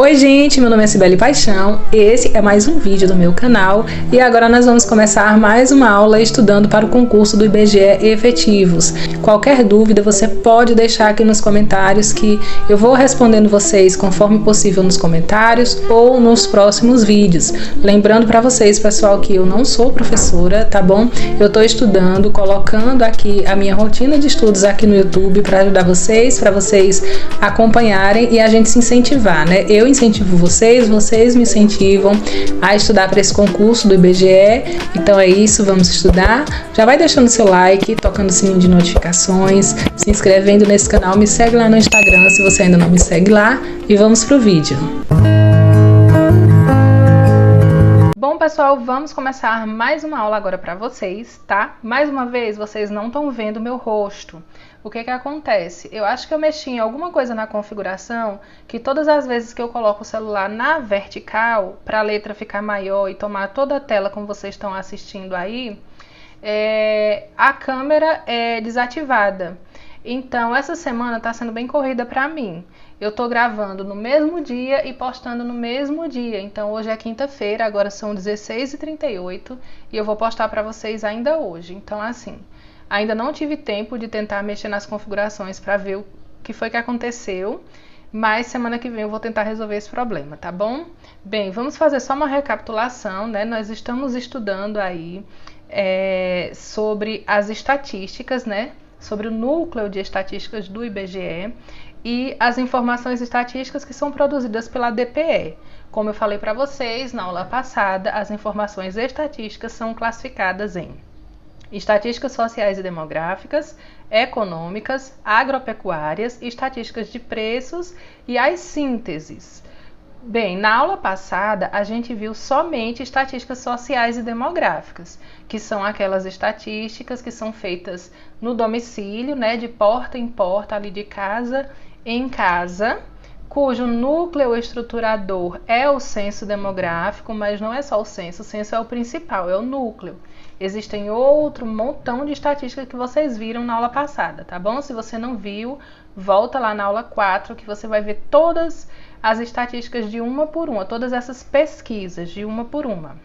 Oi gente, meu nome é Cibele Paixão, esse é mais um vídeo do meu canal e agora nós vamos começar mais uma aula estudando para o concurso do IBGE Efetivos. Qualquer dúvida você pode deixar aqui nos comentários que eu vou respondendo vocês conforme possível nos comentários ou nos próximos vídeos. Lembrando para vocês, pessoal, que eu não sou professora, tá bom? Eu estou estudando, colocando aqui a minha rotina de estudos aqui no YouTube para ajudar vocês, para vocês acompanharem e a gente se incentivar, né? Eu incentivo vocês, vocês me incentivam a estudar para esse concurso do IBGE. Então é isso, vamos estudar. Já vai deixando seu like, tocando o sininho de notificações, se inscrevendo nesse canal, me segue lá no Instagram se você ainda não me segue lá e vamos pro vídeo. Bom, pessoal, vamos começar mais uma aula agora para vocês, tá? Mais uma vez, vocês não estão vendo meu rosto. O que que acontece? Eu acho que eu mexi em alguma coisa na configuração que todas as vezes que eu coloco o celular na vertical, para a letra ficar maior e tomar toda a tela como vocês estão assistindo aí, a câmera é desativada. Então, essa semana está sendo bem corrida para mim. Eu tô gravando no mesmo dia e postando no mesmo dia. Então, hoje é quinta-feira, agora são 16h38 e eu vou postar para vocês ainda hoje. Então, assim, ainda não tive tempo de tentar mexer nas configurações para ver o que foi que aconteceu, mas semana que vem eu vou tentar resolver esse problema, tá bom? Bem, vamos fazer só uma recapitulação, né? Nós estamos estudando aí sobre as estatísticas, né? Sobre o núcleo de estatísticas do IBGE e as informações estatísticas que são produzidas pela DPE. Como eu falei para vocês na aula passada, as informações estatísticas são classificadas em estatísticas sociais e demográficas, econômicas, agropecuárias, estatísticas de preços e as sínteses. Bem, na aula passada a gente viu somente estatísticas sociais e demográficas, que são aquelas estatísticas que são feitas no domicílio, né, de porta em porta, ali de casa em casa, cujo núcleo estruturador é o censo demográfico, mas não é só o censo é o principal, é o núcleo. Existem outro montão de estatísticas que vocês viram na aula passada, tá bom? Se você não viu, volta lá na aula 4 que você vai ver todas as estatísticas de uma por uma, todas essas pesquisas de uma por uma.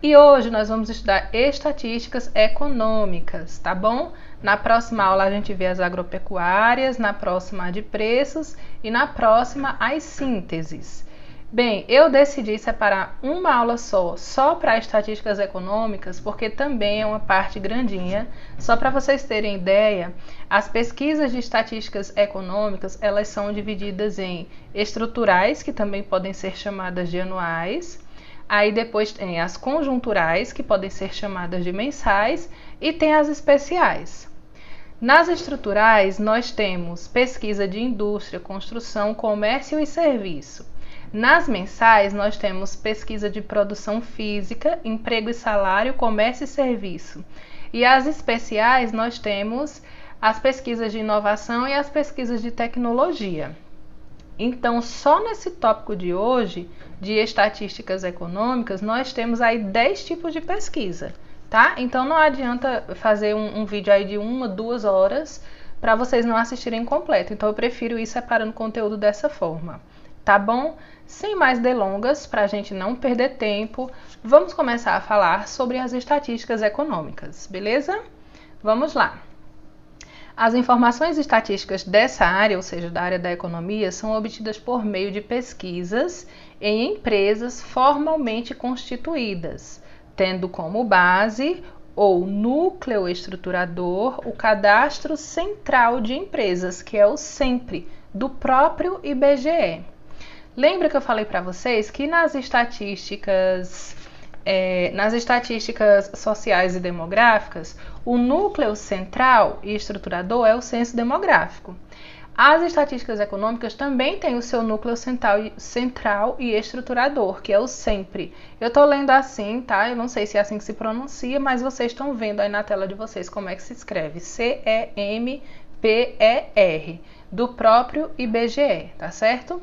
E hoje nós vamos estudar estatísticas econômicas, tá bom? Na próxima aula a gente vê as agropecuárias, na próxima a de preços e na próxima as sínteses. Bem, eu decidi separar uma aula só para estatísticas econômicas, porque também é uma parte grandinha. Só para vocês terem ideia, as pesquisas de estatísticas econômicas, elas são divididas em estruturais, que também podem ser chamadas de anuais. Aí depois tem as conjunturais, que podem ser chamadas de mensais, e tem as especiais. Nas estruturais, nós temos pesquisa de indústria, construção, comércio e serviço. Nas mensais, nós temos pesquisa de produção física, emprego e salário, comércio e serviço. E as especiais, nós temos as pesquisas de inovação e as pesquisas de tecnologia. Então, só nesse tópico de hoje, de estatísticas econômicas, nós temos aí 10 tipos de pesquisa, tá? Então, não adianta fazer um vídeo aí de 1, 2 horas para vocês não assistirem completo. Então, eu prefiro ir separando conteúdo dessa forma, tá bom? Sem mais delongas, para a gente não perder tempo, vamos começar a falar sobre as estatísticas econômicas, beleza? Vamos lá. As informações estatísticas dessa área, ou seja, da área da economia, são obtidas por meio de pesquisas em empresas formalmente constituídas, tendo como base ou núcleo estruturador o Cadastro Central de Empresas, que é o SEMPRE, do próprio IBGE. Lembra que eu falei para vocês que nas estatísticas sociais e demográficas, o núcleo central e estruturador é o censo demográfico. As estatísticas econômicas também têm o seu núcleo central e estruturador, que é o SEMPRE. Eu estou lendo assim, tá? Eu não sei se é assim que se pronuncia, mas vocês estão vendo aí na tela de vocês como é que se escreve. CEMPER, do próprio IBGE, tá certo?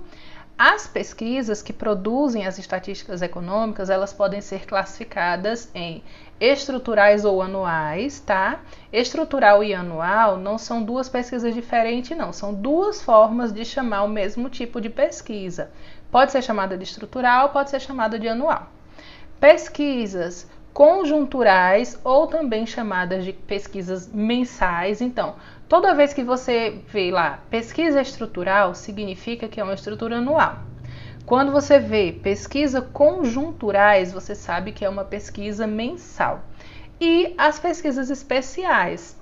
As pesquisas que produzem as estatísticas econômicas, elas podem ser classificadas em estruturais ou anuais, tá? Estrutural e anual não são duas pesquisas diferentes, não. São duas formas de chamar o mesmo tipo de pesquisa. Pode ser chamada de estrutural, pode ser chamada de anual. Pesquisas conjunturais ou também chamadas de pesquisas mensais. Então, toda vez que você vê lá pesquisa estrutural, significa que é uma estrutura anual. Quando você vê pesquisa conjunturais, você sabe que é uma pesquisa mensal. E as pesquisas especiais.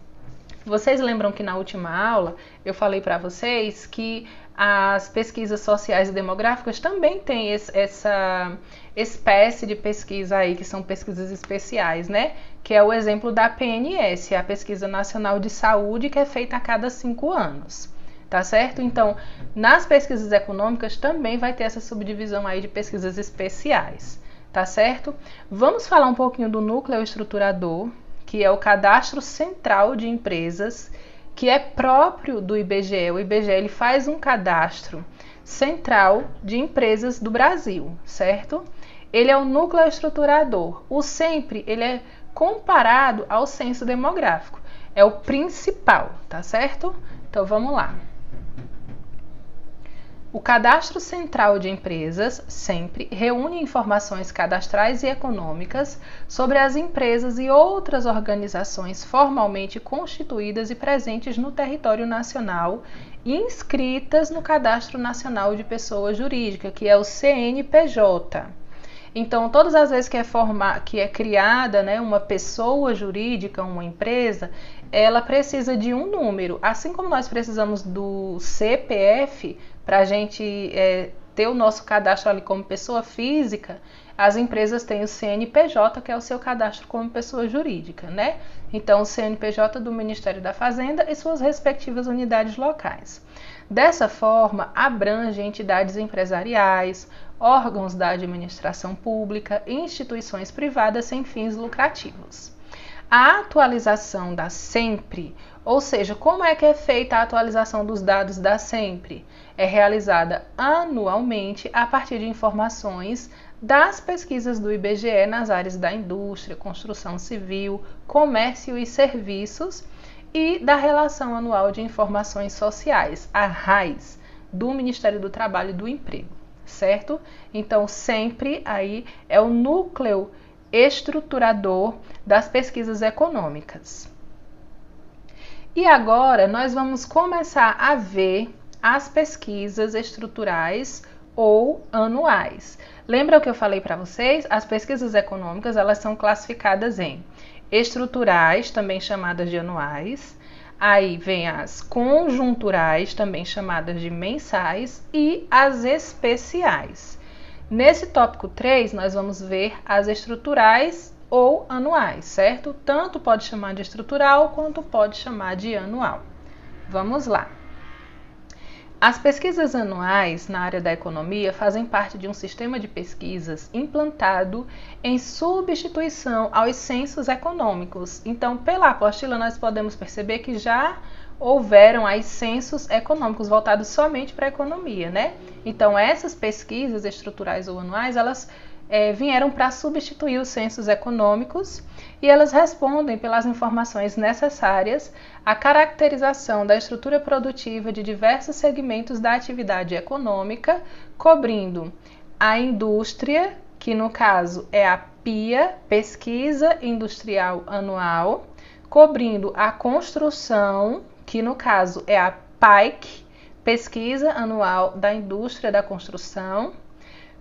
Vocês lembram que na última aula eu falei para vocês que as pesquisas sociais e demográficas também têm essa espécie de pesquisa aí, que são pesquisas especiais, né? Que é o exemplo da PNS, a Pesquisa Nacional de Saúde, que é feita a cada 5 anos, tá certo? Então, nas pesquisas econômicas também vai ter essa subdivisão aí de pesquisas especiais, tá certo? Vamos falar um pouquinho do núcleo estruturador, que é o Cadastro Central de Empresas, que é próprio do IBGE. O IBGE ele faz um cadastro central de empresas do Brasil, certo? Ele é o núcleo estruturador. O sempre ele é comparado ao censo demográfico. É o principal, tá certo? Então vamos lá. O Cadastro Central de Empresas, sempre, reúne informações cadastrais e econômicas sobre as empresas e outras organizações formalmente constituídas e presentes no território nacional e inscritas no Cadastro Nacional de Pessoa Jurídica, que é o CNPJ. Então, todas as vezes que é criada, né, uma pessoa jurídica, uma empresa, ela precisa de um número. Assim como nós precisamos do CPF para a gente ter o nosso cadastro ali como pessoa física, as empresas têm o CNPJ, que é o seu cadastro como pessoa jurídica, né? Então, o CNPJ do Ministério da Fazenda e suas respectivas unidades locais. Dessa forma, abrange entidades empresariais, órgãos da administração pública e instituições privadas sem fins lucrativos. A atualização da SEMPRE, ou seja, como é que é feita a atualização dos dados da SEMPRE? É realizada anualmente a partir de informações das pesquisas do IBGE nas áreas da indústria, construção civil, comércio e serviços e da Relação Anual de Informações Sociais, a RAIS, do Ministério do Trabalho e do Emprego, certo? Então, sempre aí é o núcleo estruturador das pesquisas econômicas. E agora nós vamos começar a ver as pesquisas estruturais ou anuais. Lembra o que eu falei para vocês? As pesquisas econômicas, elas são classificadas em estruturais, também chamadas de anuais. Aí vem as conjunturais, também chamadas de mensais, e as especiais. Nesse tópico 3, nós vamos ver as estruturais ou anuais, certo? Tanto pode chamar de estrutural, quanto pode chamar de anual. Vamos lá. As pesquisas anuais na área da economia fazem parte de um sistema de pesquisas implantado em substituição aos censos econômicos. Então, pela apostila, nós podemos perceber que já houveram aí censos econômicos voltados somente para a economia, né? Então, essas pesquisas estruturais ou anuais, elas vieram para substituir os censos econômicos e elas respondem pelas informações necessárias à caracterização da estrutura produtiva de diversos segmentos da atividade econômica, cobrindo a indústria, que no caso é a PIA, Pesquisa Industrial Anual, cobrindo a construção, que no caso é a PAIC, Pesquisa Anual da Indústria da Construção,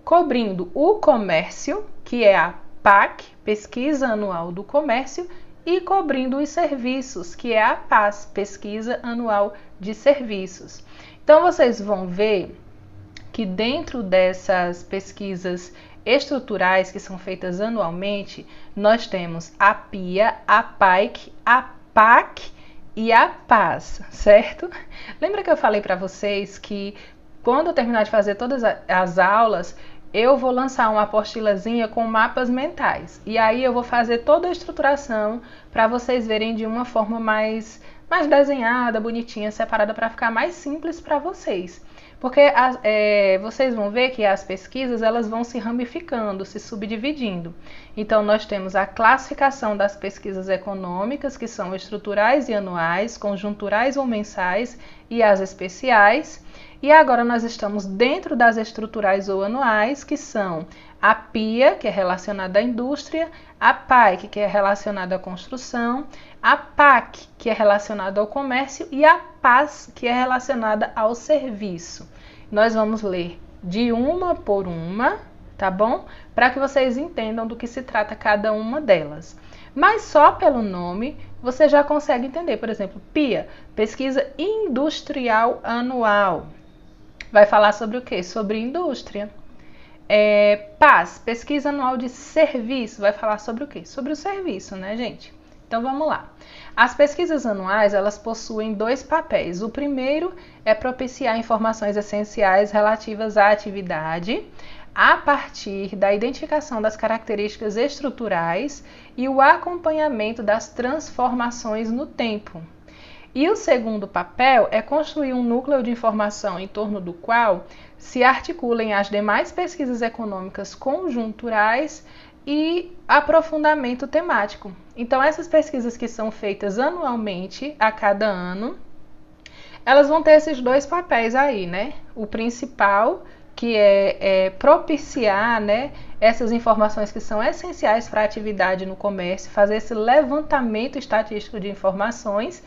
cobrindo o comércio, que é a PAC, Pesquisa Anual do Comércio, e cobrindo os serviços, que é a PAS, Pesquisa Anual de Serviços. Então, vocês vão ver que dentro dessas pesquisas estruturais que são feitas anualmente, nós temos a PIA, a PAIC, a PAC e a PAS, certo? Lembra que eu falei para vocês que quando eu terminar de fazer todas as aulas, eu vou lançar uma apostilazinha com mapas mentais. E aí eu vou fazer toda a estruturação para vocês verem de uma forma mais desenhada, bonitinha, separada, para ficar mais simples para vocês. Porque vocês vão ver que as pesquisas elas vão se ramificando, se subdividindo. Então, nós temos a classificação das pesquisas econômicas, que são estruturais e anuais, conjunturais ou mensais, e as especiais. E agora nós estamos dentro das estruturais ou anuais, que são a PIA, que é relacionada à indústria, a PAIC, que é relacionada à construção, a PAC, que é relacionada ao comércio, e a PAS, que é relacionada ao serviço. Nós vamos ler de uma por uma, tá bom? Para que vocês entendam do que se trata cada uma delas. Mas só pelo nome você já consegue entender. Por exemplo, PIA, Pesquisa Industrial Anual. Vai falar sobre o quê? Sobre indústria. PAS, Pesquisa Anual de Serviço, vai falar sobre o quê? Sobre o serviço, né, gente? Então, vamos lá. As pesquisas anuais, elas possuem dois papéis. O primeiro é propiciar informações essenciais relativas à atividade, a partir da identificação das características estruturais e o acompanhamento das transformações no tempo. E o segundo papel é construir um núcleo de informação em torno do qual se articulem as demais pesquisas econômicas conjunturais e aprofundamento temático. Então, essas pesquisas que são feitas anualmente, a cada ano, elas vão ter esses dois papéis aí, né? O principal, que é propiciar, né, essas informações que são essenciais para a atividade no comércio, fazer esse levantamento estatístico de informações.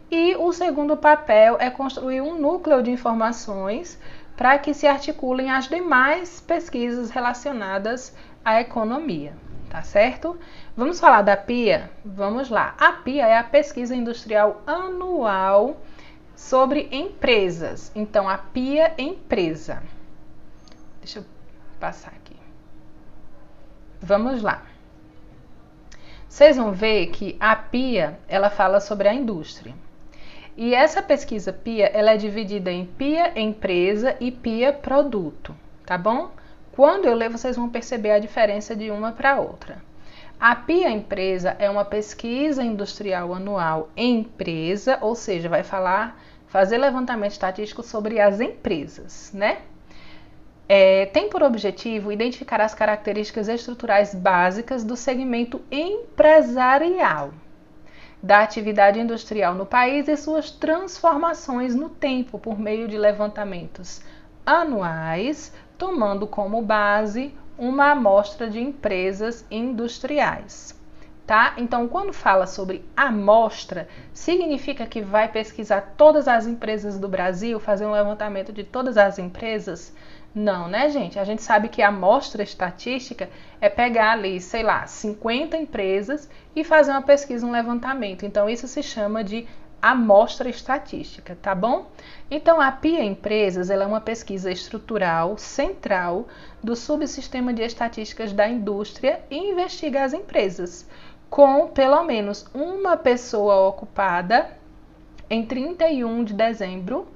E o segundo papel é construir um núcleo de informações para que se articulem as demais pesquisas relacionadas à economia, tá certo? Vamos falar da PIA? Vamos lá. A PIA é a Pesquisa Industrial Anual sobre Empresas. Então, a PIA Empresa. Deixa eu passar aqui. Vamos lá. Vocês vão ver que a PIA, ela fala sobre a indústria. E essa pesquisa PIA, ela é dividida em PIA Empresa e PIA Produto, tá bom? Quando eu ler, vocês vão perceber a diferença de uma para outra. A PIA Empresa é uma pesquisa industrial anual empresa, ou seja, vai fazer levantamento estatístico sobre as empresas, né? Tem por objetivo identificar as características estruturais básicas do segmento empresarial da atividade industrial no país e suas transformações no tempo por meio de levantamentos anuais, tomando como base uma amostra de empresas industriais, tá? Então, quando fala sobre amostra, significa que vai pesquisar todas as empresas do Brasil, fazer um levantamento de todas as empresas? Não, né, gente? A gente sabe que a amostra estatística é pegar ali, sei lá, 50 empresas e fazer uma pesquisa, um levantamento. Então, isso se chama de amostra estatística, tá bom? Então, a PIA Empresas, ela é uma pesquisa estrutural central do subsistema de estatísticas da indústria e investiga as empresas, com pelo menos uma pessoa ocupada em 31 de dezembro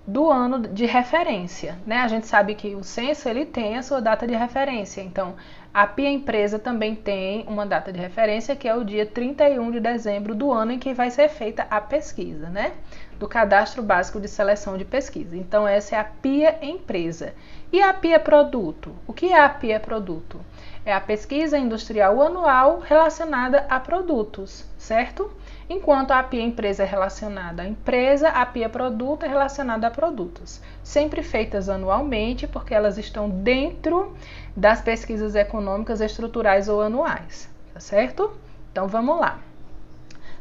do ano de referência, né? A gente sabe que o censo ele tem a sua data de referência, então a PIA Empresa também tem uma data de referência que é o dia 31 de dezembro do ano em que vai ser feita a pesquisa, né? Do Cadastro Básico de Seleção de Pesquisa. Então essa é a PIA Empresa. E a PIA Produto? O que é a PIA Produto? É a pesquisa industrial anual relacionada a produtos, certo? Enquanto a PIA Empresa é relacionada à empresa, a PIA Produto é relacionada a produtos. Sempre feitas anualmente, porque elas estão dentro das pesquisas econômicas estruturais ou anuais, tá certo? Então vamos lá.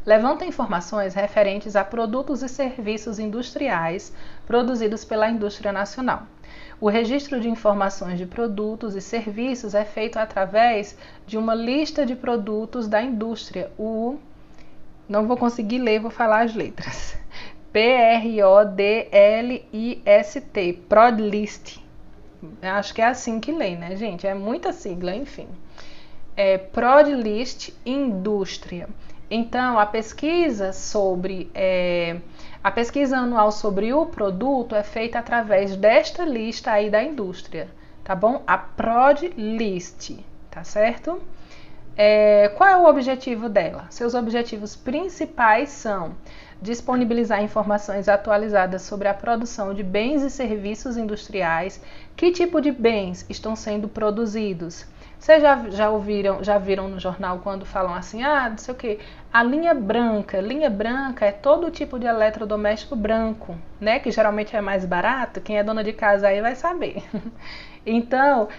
Levanta informações referentes a produtos e serviços industriais produzidos pela indústria nacional. O registro de informações de produtos e serviços é feito através de uma lista de produtos da indústria, não vou conseguir ler, vou falar as letras. P-R-O-D-L-I-S-T, Prodlist. Acho que é assim que lê, né, gente? É muita sigla, enfim. Prodlist Indústria. Então, a pesquisa anual sobre o produto é feita através desta lista aí da indústria, tá bom? A Prodlist, tá certo? Qual é o objetivo dela? Seus objetivos principais são disponibilizar informações atualizadas sobre a produção de bens e serviços industriais, que tipo de bens estão sendo produzidos. Vocês já viram no jornal quando falam assim, não sei o que, a linha branca. Linha branca é todo tipo de eletrodoméstico branco, né? Que geralmente é mais barato, quem é dona de casa aí vai saber. Então,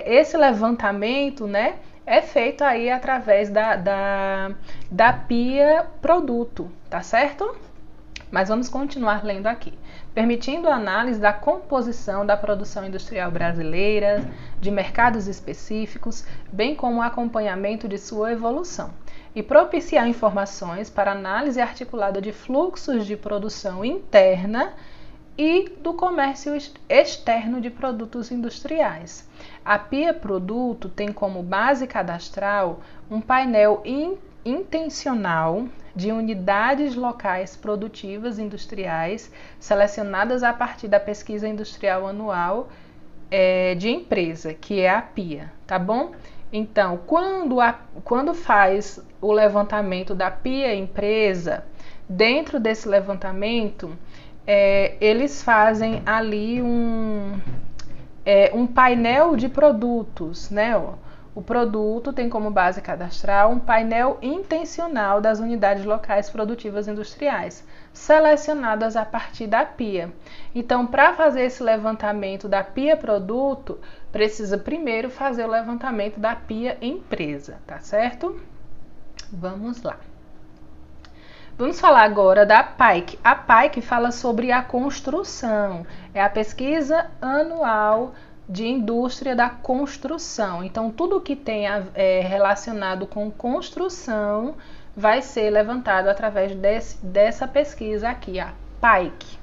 esse levantamento, né, é feito aí através da PIA Produto, tá certo? Mas vamos continuar lendo aqui. Permitindo a análise da composição da produção industrial brasileira, de mercados específicos, bem como o acompanhamento de sua evolução, e propiciar informações para análise articulada de fluxos de produção interna e do comércio externo de produtos industriais. A PIA Produto tem como base cadastral um painel intencional de unidades locais produtivas industriais selecionadas a partir da pesquisa industrial anual de empresa, que é a PIA, tá bom? Então, quando faz o levantamento da PIA empresa, dentro desse levantamento, eles fazem ali um painel de produtos, né? O produto tem como base cadastral um painel intencional das unidades locais produtivas industriais, selecionadas a partir da PIA. Então, para fazer esse levantamento da PIA Produto, precisa primeiro fazer o levantamento da PIA Empresa, tá certo? Vamos lá. Vamos falar agora da PAIC. A PAIC fala sobre a construção, é a pesquisa anual de indústria da construção. Então, tudo que tem relacionado com construção vai ser levantado através dessa pesquisa aqui, a PAIC.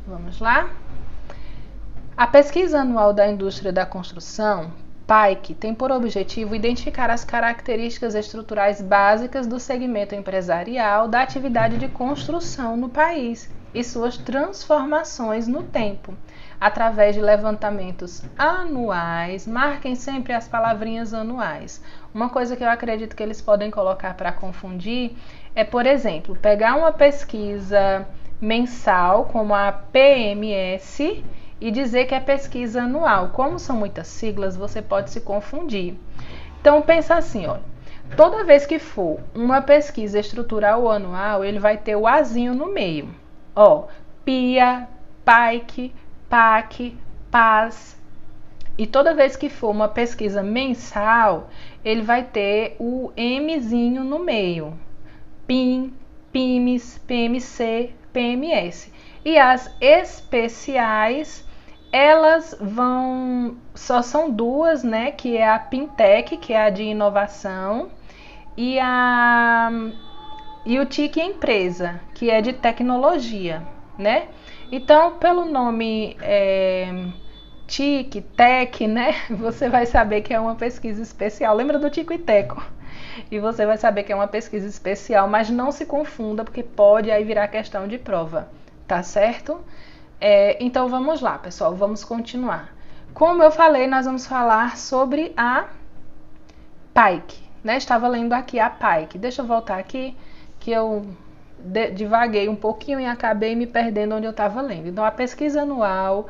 Vamos lá? A pesquisa anual da indústria da construção, PAIC, tem por objetivo identificar as características estruturais básicas do segmento empresarial da atividade de construção no país e suas transformações no tempo, através de levantamentos anuais. Marquem sempre as palavrinhas anuais. Uma coisa que eu acredito que eles podem colocar para confundir é, por exemplo, pegar uma pesquisa mensal, como a PMS, e dizer que é pesquisa anual. Como são muitas siglas, você pode se confundir. Então, pensa assim, olha, toda vez que for uma pesquisa estrutural anual, ele vai ter o Azinho no meio. PIA, PAIC, PAC, PAS. E toda vez que for uma pesquisa mensal, ele vai ter o Mzinho no meio. PIM, PIMES, PMC, PMS. E as especiais, elas só são duas, né? Que é a Pintec, que é a de inovação, e o TIC Empresa, que é de tecnologia, né? Então, pelo nome TIC, TEC, né? Você vai saber que é uma pesquisa especial. Lembra do Tico e Teco? E você vai saber que é uma pesquisa especial, mas não se confunda, porque pode aí virar questão de prova, tá certo? Então, vamos lá, pessoal, vamos continuar. Como eu falei, nós vamos falar sobre a PAIC, né? Estava lendo aqui a PAIC. Deixa eu voltar aqui, que eu divaguei um pouquinho e acabei me perdendo onde eu estava lendo. Então, a pesquisa anual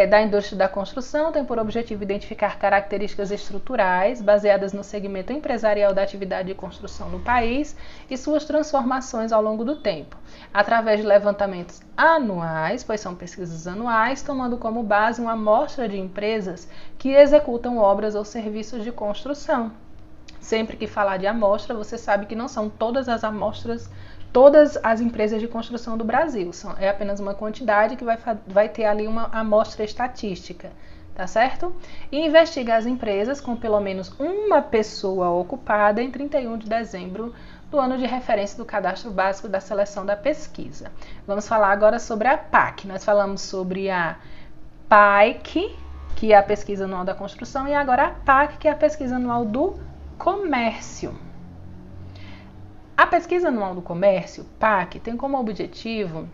da indústria da construção tem por objetivo identificar características estruturais baseadas no segmento empresarial da atividade de construção no país e suas transformações ao longo do tempo, através de levantamentos anuais, pois são pesquisas anuais, tomando como base uma amostra de empresas que executam obras ou serviços de construção. Sempre que falar de amostra, você sabe que não são todas as amostras, todas as empresas de construção do Brasil. É apenas uma quantidade que vai ter ali uma amostra estatística, tá certo? E investiga as empresas com pelo menos uma pessoa ocupada em 31 de dezembro do ano de referência do Cadastro Básico da Seleção da Pesquisa. Vamos falar agora sobre a PAC. Nós falamos sobre a PAIC, que é a Pesquisa Anual da Construção, e agora a PAC, que é a Pesquisa Anual do Comércio. A Pesquisa Anual do Comércio, PAC, tem como objetivo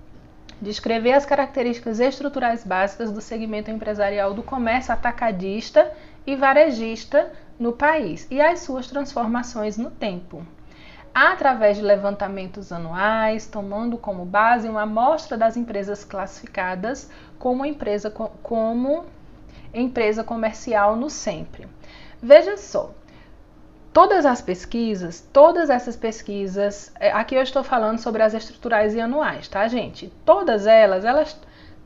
Descrever as características estruturais básicas do segmento empresarial do comércio atacadista e varejista no país e as suas transformações no tempo. Através de levantamentos anuais, tomando como base uma amostra das empresas classificadas como empresa comercial no sempre. Veja só, todas essas pesquisas, aqui eu estou falando sobre as estruturais e anuais, tá, gente? Todas elas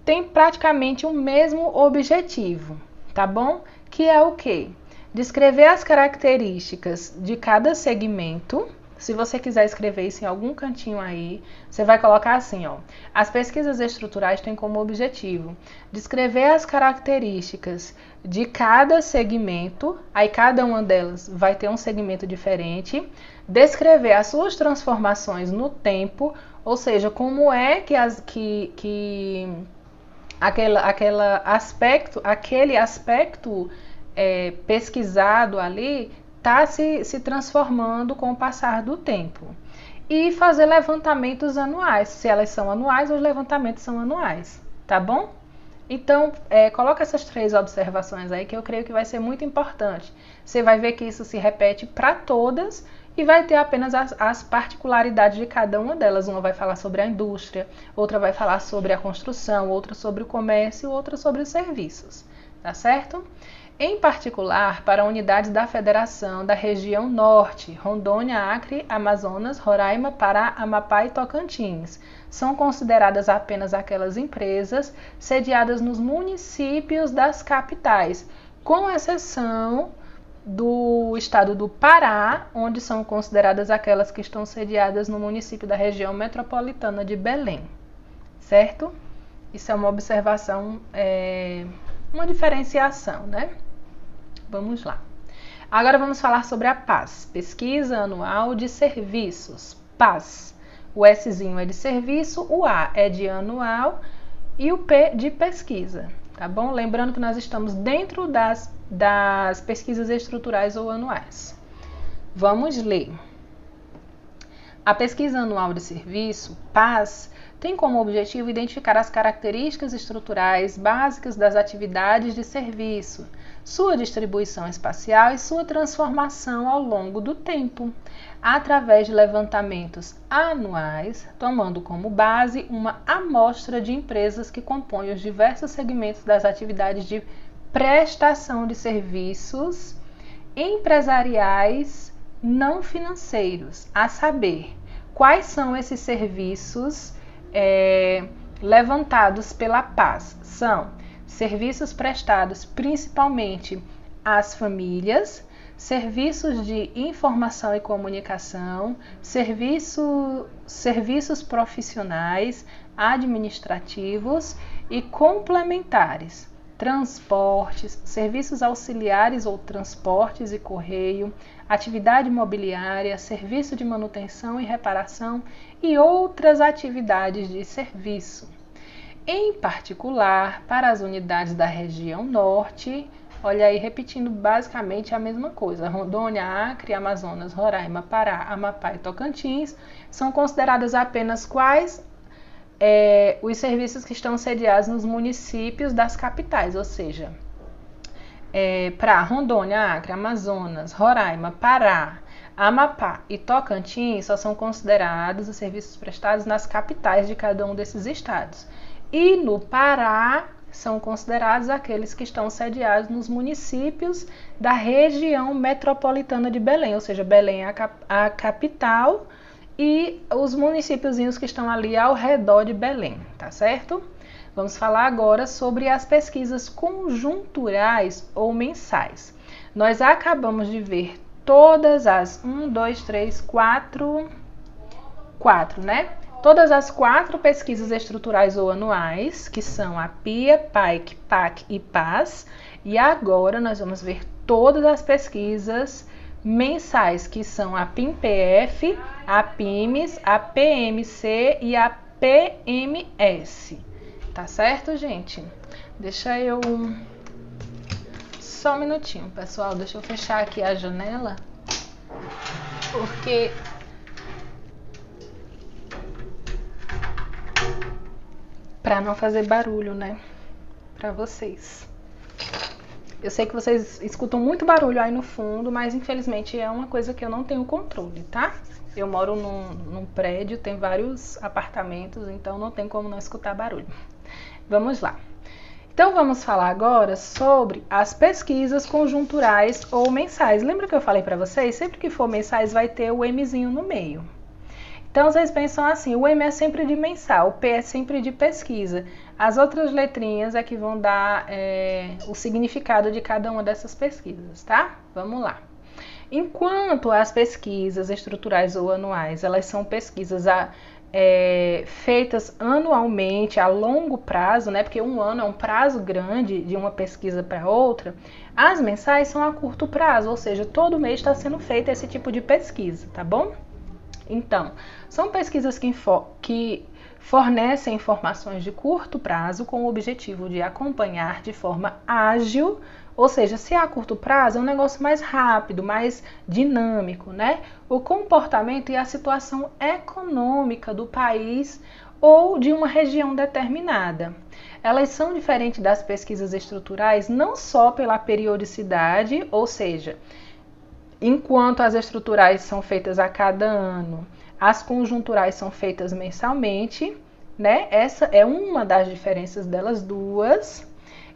têm praticamente o mesmo objetivo, tá bom? Que é o quê? Descrever as características de cada segmento. Se você quiser escrever isso em algum cantinho aí, você vai colocar assim, ó. As pesquisas estruturais têm como objetivo descrever as características de cada segmento, aí cada uma delas vai ter um segmento diferente, descrever as suas transformações no tempo, ou seja, como é que aquele aspecto pesquisado ali está se transformando com o passar do tempo. E fazer levantamentos anuais. Se elas são anuais, os levantamentos são anuais, tá bom? Então, coloca essas 3 observações aí que eu creio que vai ser muito importante. Você vai ver que isso se repete para todas e vai ter apenas as particularidades de cada uma delas. Uma vai falar sobre a indústria, outra vai falar sobre a construção, outra sobre o comércio, outra sobre os serviços, tá certo? Em particular, para unidades da Federação da Região Norte, Rondônia, Acre, Amazonas, Roraima, Pará, Amapá e Tocantins, são consideradas apenas aquelas empresas sediadas nos municípios das capitais, com exceção do estado do Pará, onde são consideradas aquelas que estão sediadas no município da região metropolitana de Belém, certo? Isso é uma observação, uma diferenciação, né? Vamos lá. Agora vamos falar sobre a PAS, Pesquisa Anual de Serviços. PAS. O Szinho é de serviço, o A é de anual e o P de pesquisa, tá bom? Lembrando que nós estamos dentro das pesquisas estruturais ou anuais. Vamos ler. A Pesquisa Anual de Serviço, PAS, tem como objetivo identificar as características estruturais básicas das atividades de serviço, sua distribuição espacial e sua transformação ao longo do tempo, através de levantamentos anuais, tomando como base uma amostra de empresas que compõem os diversos segmentos das atividades de prestação de serviços empresariais não financeiros, a saber, quais são esses serviços levantados pela PAS. São serviços prestados principalmente às famílias, serviços de informação e comunicação, serviços profissionais, administrativos e complementares, transportes, serviços auxiliares ou transportes e correio, atividade imobiliária, serviço de manutenção e reparação e outras atividades de serviço. Em particular, para as unidades da região norte, olha aí, repetindo basicamente a mesma coisa, Rondônia, Acre, Amazonas, Roraima, Pará, Amapá e Tocantins, são consideradas apenas quais? Os serviços que estão sediados nos municípios das capitais, ou seja, para Rondônia, Acre, Amazonas, Roraima, Pará, Amapá e Tocantins só são considerados os serviços prestados nas capitais de cada um desses estados. E no Pará são considerados aqueles que estão sediados nos municípios da região metropolitana de Belém, ou seja, Belém é a capital e os municípiozinhos que estão ali ao redor de Belém, tá certo? Vamos falar agora sobre as pesquisas conjunturais ou mensais. Nós acabamos de ver todas as 4, né? Todas as 4 pesquisas estruturais ou anuais, que são a PIA, PAIC, PAC e PAS. E agora nós vamos ver todas as pesquisas mensais, que são a PIMPF, a PIMES, a PMC e a PMS. Tá certo, gente? Deixa eu... Só um minutinho, pessoal. Deixa eu fechar aqui a janela, porque... para não fazer barulho, né, para vocês. Eu sei que vocês escutam muito barulho aí no fundo, mas infelizmente é uma coisa que eu não tenho controle, tá? Eu moro num prédio, tem vários apartamentos, então não tem como não escutar barulho. Vamos lá. Então vamos falar agora sobre as pesquisas conjunturais ou mensais. Lembra que eu falei para vocês? Sempre que for mensais vai ter o Mzinho no meio. Então vocês pensam assim, o M é sempre de mensal, o P é sempre de pesquisa. As outras letrinhas é que vão dar o significado de cada uma dessas pesquisas, tá? Vamos lá. Enquanto as pesquisas estruturais ou anuais, elas são pesquisas feitas anualmente, a longo prazo, né? Porque um ano é um prazo grande de uma pesquisa para outra. As mensais são a curto prazo, ou seja, todo mês está sendo feito esse tipo de pesquisa, tá bom? Então, são pesquisas que fornecem informações de curto prazo com o objetivo de acompanhar de forma ágil, ou seja, se é a curto prazo é um negócio mais rápido, mais dinâmico, né? O comportamento e a situação econômica do país ou de uma região determinada. Elas são diferentes das pesquisas estruturais não só pela periodicidade, ou seja, enquanto as estruturais são feitas a cada ano, as conjunturais são feitas mensalmente, né? Essa é uma das diferenças delas duas.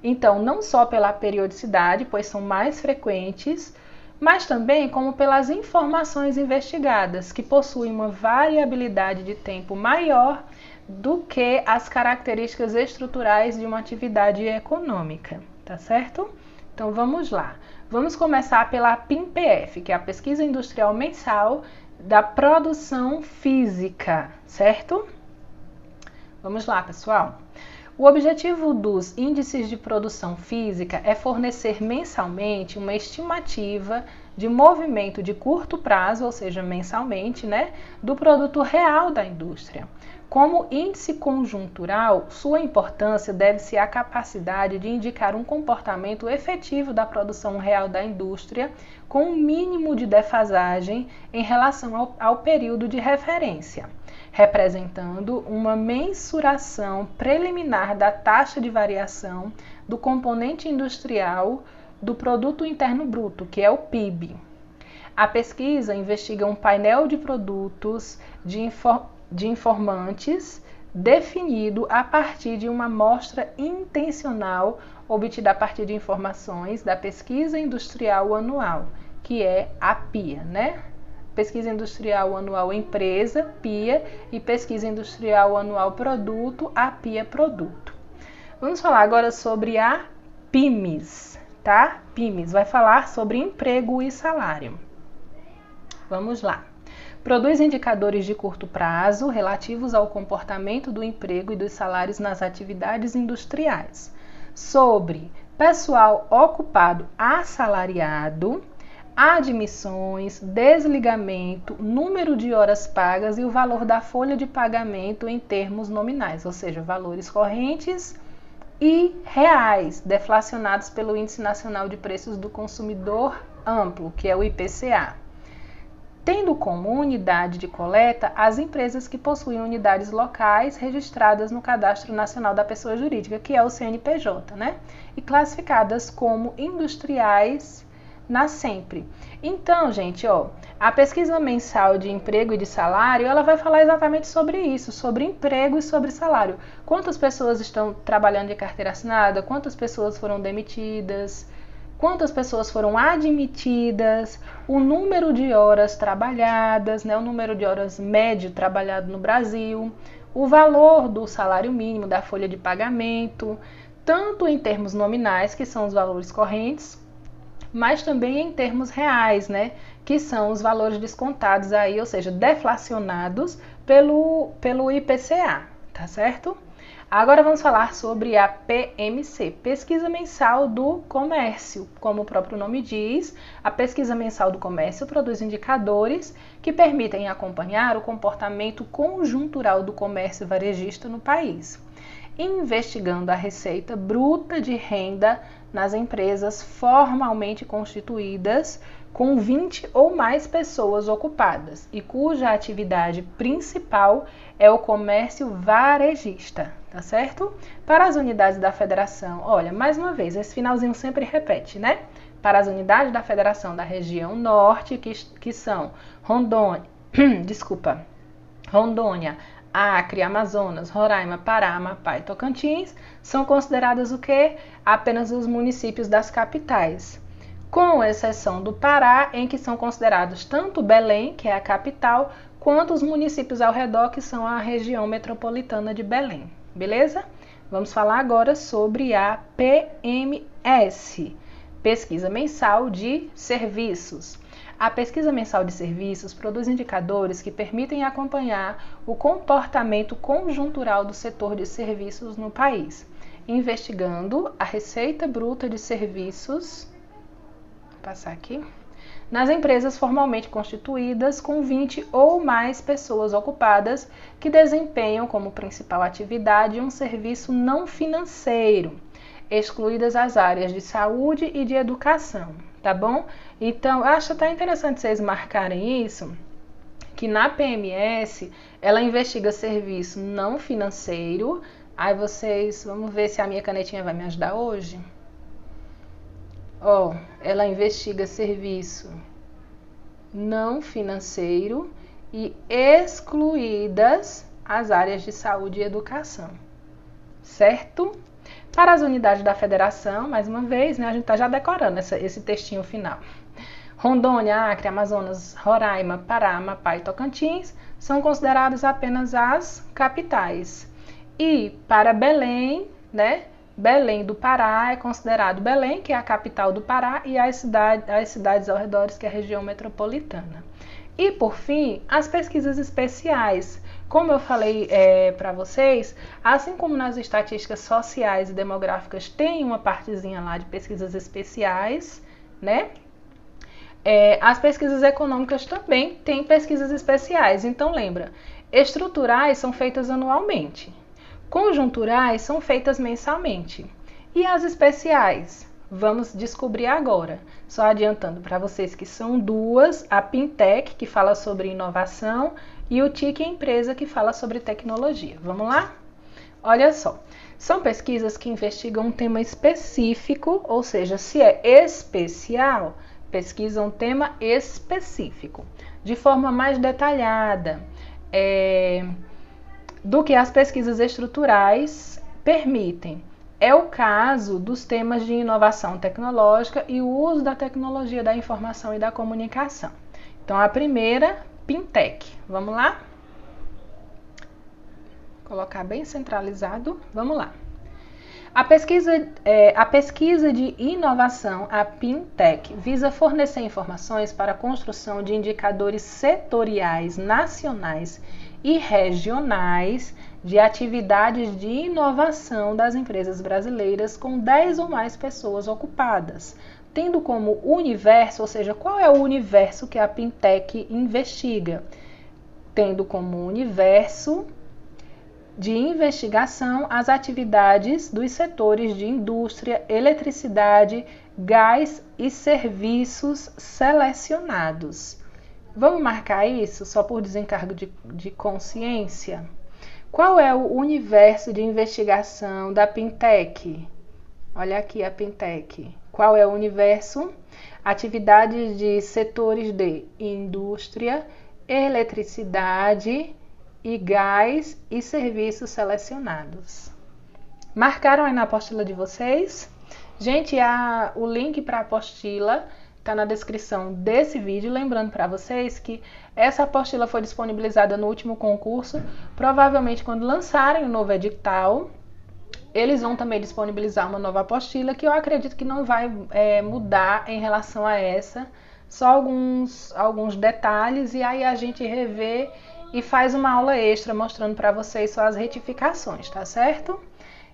Então, não só pela periodicidade, pois são mais frequentes, mas também como pelas informações investigadas, que possuem uma variabilidade de tempo maior do que as características estruturais de uma atividade econômica, tá certo? Então, vamos lá. Vamos começar pela PIMPF, que é a Pesquisa Industrial Mensal da Produção Física, certo? Vamos lá, pessoal. O objetivo dos índices de produção física é fornecer mensalmente uma estimativa de movimento de curto prazo, ou seja, mensalmente, né, do produto real da indústria. Como índice conjuntural, sua importância deve-se à capacidade de indicar um comportamento efetivo da produção real da indústria com um mínimo de defasagem em relação ao período de referência, representando uma mensuração preliminar da taxa de variação do componente industrial do Produto Interno Bruto, que é o PIB. A pesquisa investiga um painel de produtos de informantes definido a partir de uma amostra intencional obtida a partir de informações da Pesquisa Industrial Anual, que é a PIA, né? Pesquisa Industrial Anual Empresa, PIA, e Pesquisa Industrial Anual Produto, a PIA Produto. Vamos falar agora sobre a PIMES, tá? PIMES vai falar sobre emprego e salário. Vamos lá. Produz indicadores de curto prazo relativos ao comportamento do emprego e dos salários nas atividades industriais, sobre pessoal ocupado assalariado, admissões, desligamento, número de horas pagas e o valor da folha de pagamento em termos nominais, ou seja, valores correntes e reais, deflacionados pelo Índice Nacional de Preços do Consumidor Amplo, que é o IPCA. Tendo como unidade de coleta as empresas que possuem unidades locais registradas no Cadastro Nacional da Pessoa Jurídica, que é o CNPJ, né? E classificadas como industriais na SEMPRE. Então, gente, ó, a pesquisa mensal de emprego e de salário, ela vai falar exatamente sobre isso, sobre emprego e sobre salário. Quantas pessoas estão trabalhando de carteira assinada, quantas pessoas foram demitidas, quantas pessoas foram admitidas, o número de horas trabalhadas, né, o número de horas médio trabalhado no Brasil, o valor do salário mínimo, da folha de pagamento, tanto em termos nominais, que são os valores correntes, mas também em termos reais, né, que são os valores descontados aí, ou seja, deflacionados pelo IPCA, tá certo? Agora vamos falar sobre a PMC, Pesquisa Mensal do Comércio. Como o próprio nome diz, a Pesquisa Mensal do Comércio produz indicadores que permitem acompanhar o comportamento conjuntural do comércio varejista no país, investigando a receita bruta de renda nas empresas formalmente constituídas com 20 ou mais pessoas ocupadas e cuja atividade principal é o comércio varejista, tá certo? Para as unidades da federação, olha, mais uma vez, esse finalzinho sempre repete, né? Para as unidades da federação da região norte, que são Rondônia, Rondônia, Acre, Amazonas, Roraima, Pará, Amapá e Tocantins, são consideradas o quê? Apenas os municípios das capitais, com exceção do Pará, em que são considerados tanto Belém, que é a capital, quanto os municípios ao redor, que são a região metropolitana de Belém, beleza? Vamos falar agora sobre a PMS, Pesquisa Mensal de Serviços. A pesquisa mensal de serviços produz indicadores que permitem acompanhar o comportamento conjuntural do setor de serviços no país, investigando a receita bruta de serviços, vou passar aqui, nas empresas formalmente constituídas com 20 ou mais pessoas ocupadas que desempenham como principal atividade um serviço não financeiro, excluídas as áreas de saúde e de educação, tá bom? Então, acho até interessante vocês marcarem isso, que na PMS, ela investiga serviço não financeiro. Aí vocês, vamos ver se a minha canetinha vai me ajudar hoje. Ó, ela investiga serviço não financeiro e excluídas as áreas de saúde e educação, certo? Para as unidades da federação, mais uma vez, né, a gente está já decorando esse textinho final. Rondônia, Acre, Amazonas, Roraima, Pará, Amapá e Tocantins são considerados apenas as capitais. E para Belém, né, Belém do Pará é considerado Belém, que é a capital do Pará, e as cidades ao redor, que é a região metropolitana. E, por fim, as pesquisas especiais. Como eu falei para vocês, assim como nas estatísticas sociais e demográficas tem uma partezinha lá de pesquisas especiais, né? As pesquisas econômicas também têm pesquisas especiais. Então, lembra, estruturais são feitas anualmente, conjunturais são feitas mensalmente. E as especiais? Vamos descobrir agora. Só adiantando para vocês que são duas, a Pintec, que fala sobre inovação, e o TIC Empresa, que fala sobre tecnologia. Vamos lá? Olha só, são pesquisas que investigam um tema específico, ou seja, se é especial, pesquisa um tema específico, de forma mais detalhada, do que as pesquisas estruturais permitem. É o caso dos temas de inovação tecnológica e o uso da tecnologia da informação e da comunicação. Então, a primeira, Pintec. Vamos lá? Vou colocar bem centralizado. Vamos lá. A pesquisa de inovação, a Pintec, visa fornecer informações para a construção de indicadores setoriais, nacionais e regionais de atividades de inovação das empresas brasileiras com 10 ou mais pessoas ocupadas, tendo como universo, ou seja, qual é o universo que a Pintec investiga? Tendo como universo de investigação as atividades dos setores de indústria, eletricidade, gás e serviços selecionados. Vamos marcar isso só por desencargo de consciência? Qual é o universo de investigação da Pintec? Olha aqui a Pintec. Qual é o universo? Atividades de setores de indústria, eletricidade e gás e serviços selecionados. Marcaram aí na apostila de vocês? Gente, o link para a apostila está na descrição desse vídeo. Lembrando para vocês que essa apostila foi disponibilizada no último concurso. Provavelmente quando lançarem o novo edital, eles vão também disponibilizar uma nova apostila, que eu acredito que não vai mudar em relação a essa. Só alguns detalhes, e aí a gente revê e faz uma aula extra mostrando para vocês só as retificações, tá certo?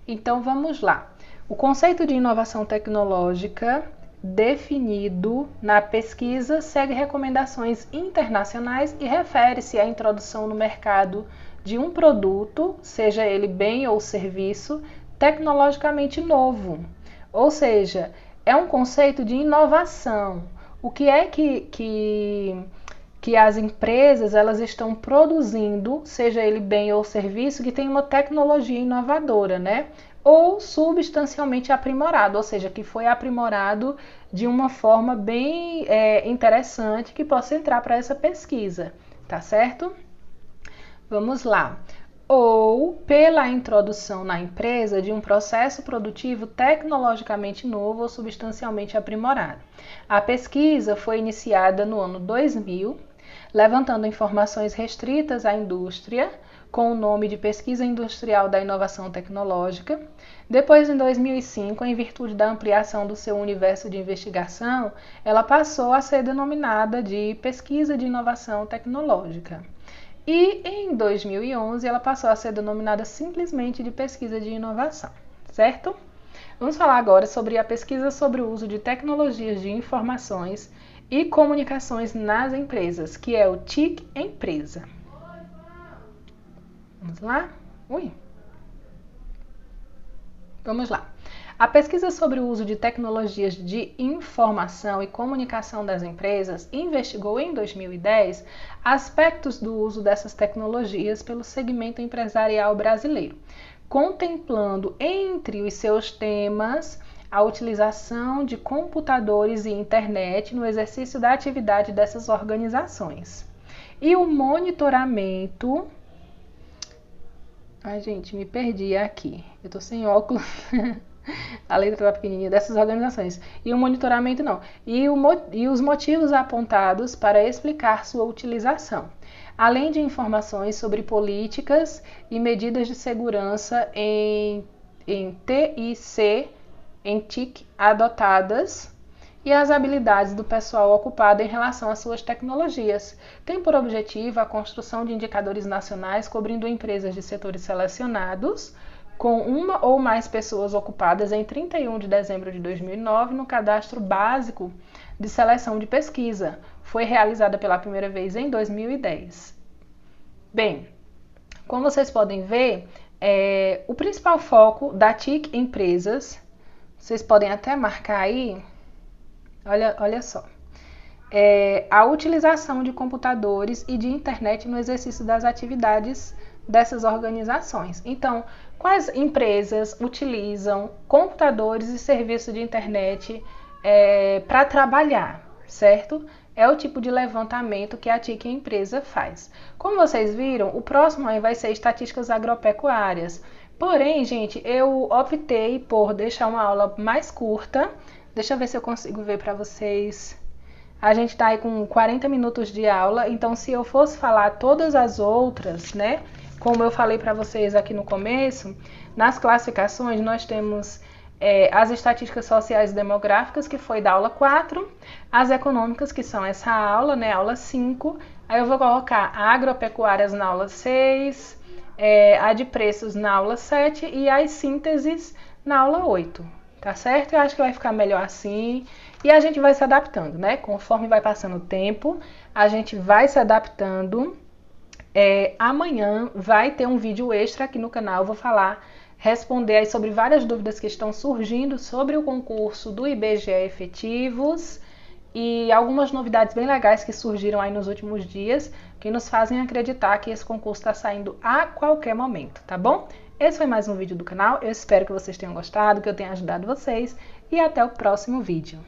Então vamos lá. O conceito de inovação tecnológica definido na pesquisa segue recomendações internacionais e refere-se à introdução no mercado de um produto, seja ele bem ou serviço, tecnologicamente novo. Ou seja, é um conceito de inovação. O que é que que as empresas elas estão produzindo, seja ele bem ou serviço, que tem uma tecnologia inovadora, né? Ou substancialmente aprimorado, ou seja, que foi aprimorado de uma forma bem interessante que possa entrar para essa pesquisa, tá certo? Vamos lá. Ou pela introdução na empresa de um processo produtivo tecnologicamente novo ou substancialmente aprimorado. A pesquisa foi iniciada no ano 2000, levantando informações restritas à indústria, com o nome de Pesquisa Industrial da Inovação Tecnológica. Depois, em 2005, em virtude da ampliação do seu universo de investigação, ela passou a ser denominada de Pesquisa de Inovação Tecnológica. E em 2011 ela passou a ser denominada simplesmente de pesquisa de inovação, certo? Vamos falar agora sobre a pesquisa sobre o uso de tecnologias de informações e comunicações nas empresas, que é o TIC Empresa. Vamos lá? Vamos lá. A pesquisa sobre o uso de tecnologias de informação e comunicação das empresas investigou em 2010 aspectos do uso dessas tecnologias pelo segmento empresarial brasileiro, contemplando entre os seus temas a utilização de computadores e internet no exercício da atividade dessas organizações e o monitoramento. Ai, gente, me perdi aqui. Eu tô sem óculos. A letra tá pequenininha dessas organizações. E o monitoramento não. E os motivos apontados para explicar sua utilização. Além de informações sobre políticas e medidas de segurança em TIC adotadas e as habilidades do pessoal ocupado em relação às suas tecnologias. Tem por objetivo a construção de indicadores nacionais cobrindo empresas de setores selecionados, com uma ou mais pessoas ocupadas em 31 de dezembro de 2009 no Cadastro Básico de Seleção de Pesquisa. Foi realizada pela primeira vez em 2010. Bem, como vocês podem ver, o principal foco da TIC Empresas, vocês podem até marcar aí, olha só, a utilização de computadores e de internet no exercício das atividades dessas organizações. Então, quais empresas utilizam computadores e serviços de internet para trabalhar, certo? É o tipo de levantamento que a TIC Empresa faz. Como vocês viram, o próximo aí vai ser estatísticas agropecuárias. Porém, gente, eu optei por deixar uma aula mais curta. Deixa eu ver se eu consigo ver para vocês. A gente tá aí com 40 minutos de aula, então se eu fosse falar todas as outras, né? Como eu falei para vocês aqui no começo, nas classificações nós temos as estatísticas sociais e demográficas, que foi da aula 4, as econômicas, que são essa aula, né, aula 5, aí eu vou colocar agropecuárias na aula 6, a de preços na aula 7 e as sínteses na aula 8, tá certo? Eu acho que vai ficar melhor assim e a gente vai se adaptando, né, conforme vai passando o tempo, a gente vai se adaptando. Amanhã vai ter um vídeo extra aqui no canal, eu vou responder aí sobre várias dúvidas que estão surgindo sobre o concurso do IBGE Efetivos e algumas novidades bem legais que surgiram aí nos últimos dias, que nos fazem acreditar que esse concurso está saindo a qualquer momento, tá bom? Esse foi mais um vídeo do canal, eu espero que vocês tenham gostado, que eu tenha ajudado vocês e até o próximo vídeo.